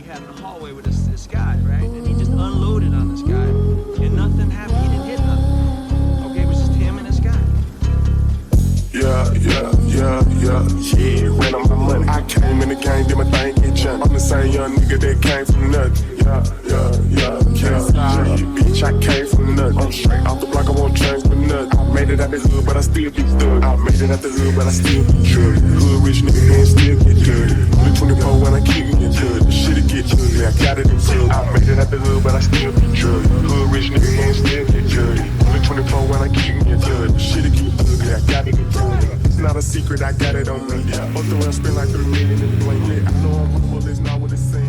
had in the hallway with this guy, right? And he just unloaded on this guy, and nothing happened. He didn't hit nothing. Okay, it was just him and this guy. Yeah, ran on my money. I came in the game, did my thing, get jumped. I'm the same young nigga that came from nothing. Yeah, bitch, I came from nothing. I'm straight off the block, I won't change for nothing. I made it out the hood, but I still be thug. I made it out the hood, but I still be dirty. Hood rich nigga, man, still get dirty. Only 24 when I keep me in dirty. The shit'll get dirty, I got it in dirty. I made it out the hood, but I still be dirty. Hood rich nigga, man, still get dirty. Only 24 when I keep me in dirty. The shit'll get dirty, I got it in dirty. It's not a secret, I got it on me. Both around spend like 3 million in the blanket. I know I'm humble, it's not what it seems.